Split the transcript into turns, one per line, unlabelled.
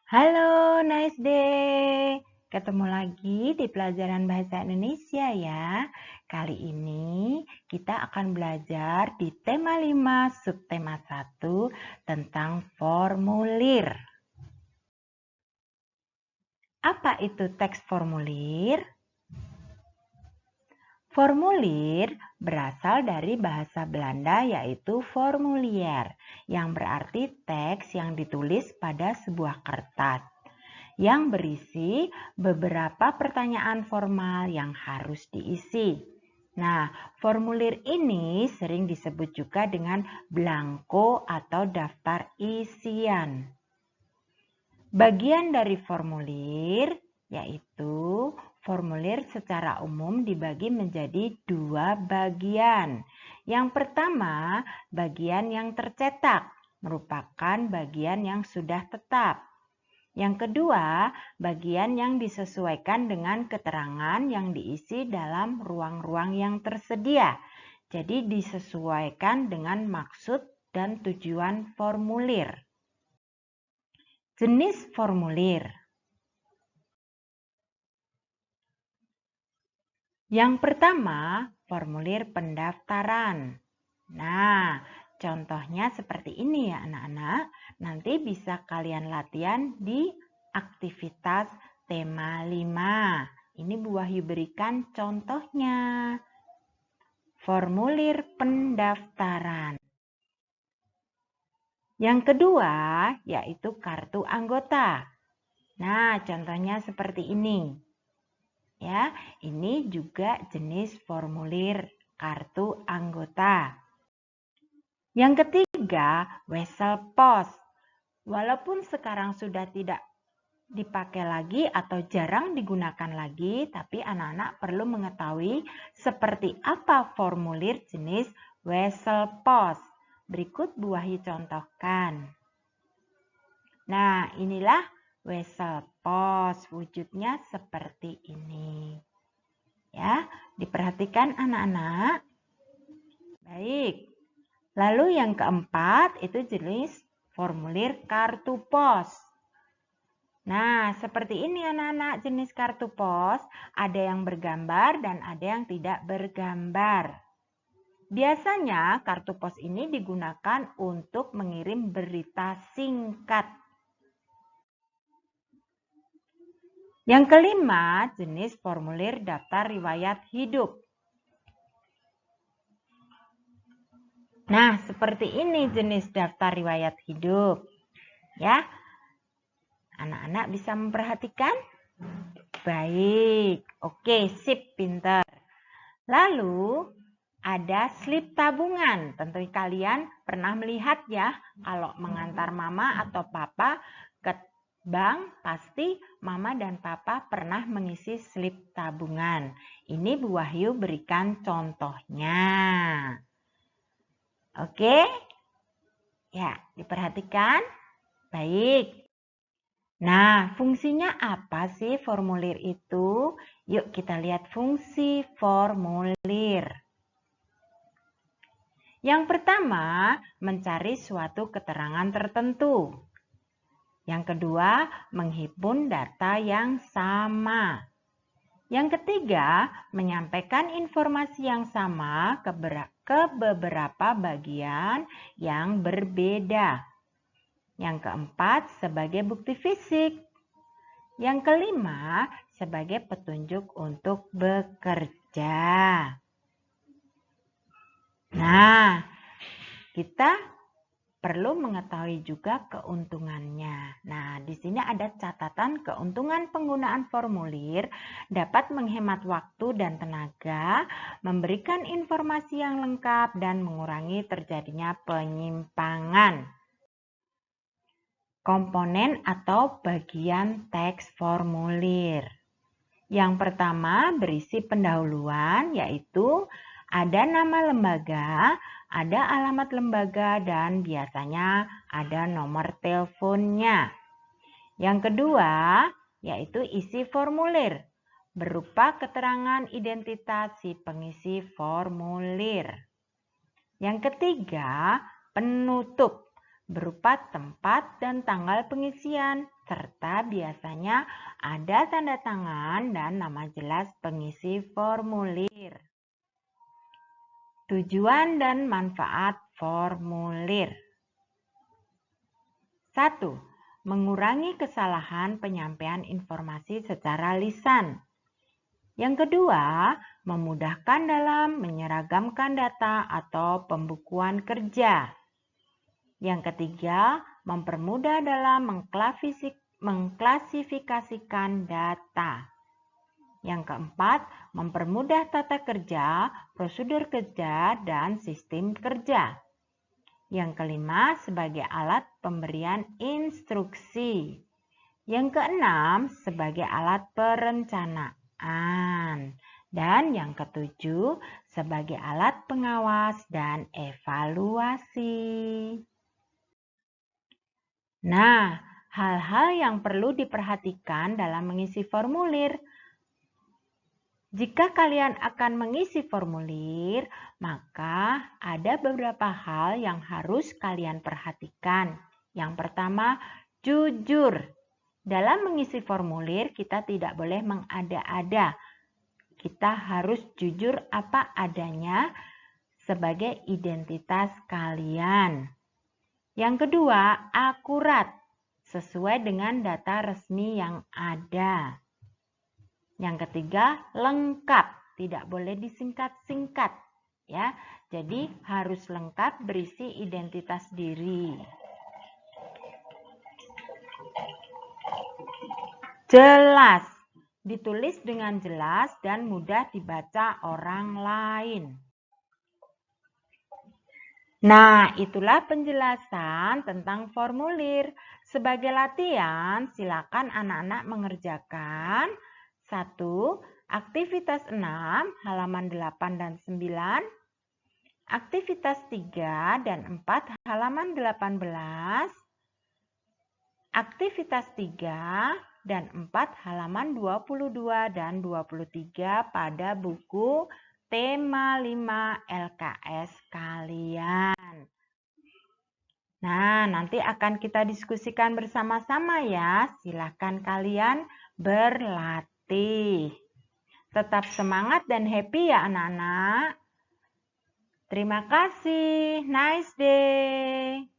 Halo, nice day. Ketemu lagi di pelajaran bahasa Indonesia ya. Kali ini kita akan belajar di tema 5 subtema 1 tentang formulir. Apa itu teks formulir? Formulir berasal dari bahasa Belanda yaitu formulier, yang berarti teks yang ditulis pada sebuah kertas, yang berisi beberapa pertanyaan formal yang harus diisi. Nah, formulir ini sering disebut juga dengan blanko atau daftar isian. Bagian dari formulir yaitu formulir secara umum dibagi menjadi 2 bagian. Yang pertama, bagian yang tercetak, merupakan bagian yang sudah tetap. Yang kedua, bagian yang disesuaikan dengan keterangan yang diisi dalam ruang-ruang yang tersedia. Jadi disesuaikan dengan maksud dan tujuan formulir. Jenis formulir. Yang pertama, formulir pendaftaran. Nah, contohnya seperti ini ya anak-anak. Nanti bisa kalian latihan di aktivitas tema 5. Ini Bu Wahyu berikan contohnya. Formulir pendaftaran. Yang kedua, yaitu kartu anggota. Nah, contohnya seperti ini. Ya, ini juga jenis formulir kartu anggota. Yang ketiga, wesel pos. Walaupun sekarang sudah tidak dipakai lagi atau jarang digunakan lagi, tapi anak-anak perlu mengetahui seperti apa formulir jenis wesel pos. Berikut Bu Wahyu contohkan. Nah, inilah wesel pos, wujudnya seperti ini. Ya, diperhatikan anak-anak. Baik. Lalu yang keempat itu jenis formulir kartu pos. Nah, seperti ini anak-anak jenis kartu pos. Ada yang bergambar dan ada yang tidak bergambar. Biasanya kartu pos ini digunakan untuk mengirim berita singkat. Yang kelima, jenis formulir daftar riwayat hidup. Nah, seperti ini jenis daftar riwayat hidup. Ya. Anak-anak bisa memperhatikan? Baik. Oke, sip, pintar. Lalu ada slip tabungan. Tentu kalian pernah melihat ya, kalau mengantar mama atau papa ke bank, pasti mama dan papa pernah mengisi slip tabungan. Ini Bu Wahyu berikan contohnya. Oke? Ya, diperhatikan? Baik. Nah, fungsinya apa sih formulir itu? Yuk kita lihat fungsi formulir. Yang pertama, mencari suatu keterangan tertentu. Yang kedua, menghimpun data yang sama. Yang ketiga, menyampaikan informasi yang sama ke beberapa bagian yang berbeda. Yang keempat, sebagai bukti fisik. Yang kelima, sebagai petunjuk untuk bekerja. Nah, kita perlu mengetahui juga keuntungannya. Nah, di sini ada catatan keuntungan penggunaan formulir dapat menghemat waktu dan tenaga, memberikan informasi yang lengkap, dan mengurangi terjadinya penyimpangan. Komponen atau bagian teks formulir. Yang pertama berisi pendahuluan, yaitu ada nama lembaga, ada alamat lembaga, dan biasanya ada nomor teleponnya. Yang kedua yaitu isi formulir, berupa keterangan identitas si pengisi formulir. Yang ketiga, penutup, berupa tempat dan tanggal pengisian. serta biasanya ada tanda tangan dan nama jelas pengisi formulir. Tujuan dan manfaat formulir. 1. Mengurangi kesalahan penyampaian informasi secara lisan. Yang kedua, memudahkan dalam menyeragamkan data atau pembukuan kerja. Yang ketiga, mempermudah dalam mengklasifikasikan data. Yang keempat, mempermudah tata kerja, prosedur kerja, dan sistem kerja. Yang kelima, sebagai alat pemberian instruksi. Yang keenam, sebagai alat perencanaan. Dan yang ketujuh, sebagai alat pengawas dan evaluasi. Nah, hal-hal yang perlu diperhatikan dalam mengisi formulir. Jika kalian akan mengisi formulir, maka ada beberapa hal yang harus kalian perhatikan. Yang pertama, jujur. Dalam mengisi formulir, kita tidak boleh mengada-ada. Kita harus jujur apa adanya sebagai identitas kalian. Yang kedua, akurat, sesuai dengan data resmi yang ada. Yang ketiga, lengkap, tidak boleh disingkat-singkat, ya. Jadi harus lengkap berisi identitas diri. Jelas, ditulis dengan jelas dan mudah dibaca orang lain. Nah, itulah penjelasan tentang formulir. Sebagai latihan, silakan anak-anak mengerjakan 1. Aktivitas 6, halaman 8 dan 9. Aktivitas 3 dan 4, halaman 18. Aktivitas 3 dan 4, halaman 22 dan 23 pada buku tema 5 LKS kalian. Nah, nanti akan kita diskusikan bersama-sama ya. Silakan kalian berlatih. Tetap semangat dan happy ya anak-anak. Terima kasih. Nice day.